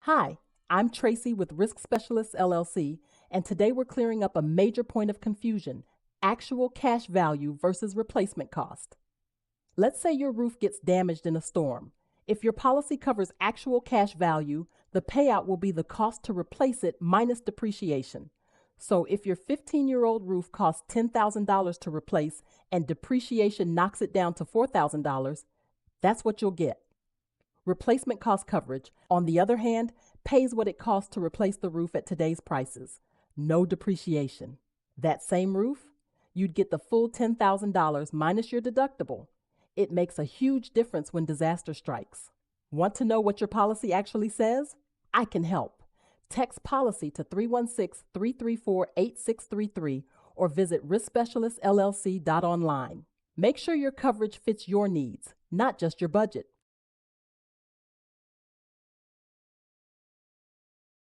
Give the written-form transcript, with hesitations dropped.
Hi, I'm Tracie with Risk Specialists LLC, and today we're clearing up a major point of confusion: actual cash value versus replacement cost. Let's say your roof gets damaged in a storm. If your policy covers actual cash value, the payout will be the cost to replace it minus depreciation. So if your 15-year-old roof costs $10,000 to replace and depreciation knocks it down to $4,000, that's what you'll get. Replacement cost coverage, on the other hand, pays what it costs to replace the roof at today's prices. No depreciation. That same roof, you'd get the full $10,000 minus your deductible. It makes a huge difference when disaster strikes. Want to know what your policy actually says? I can help. Text policy to 316-334-8633 or visit riskspecialistllc.online. Make sure your coverage fits your needs, not just your budget.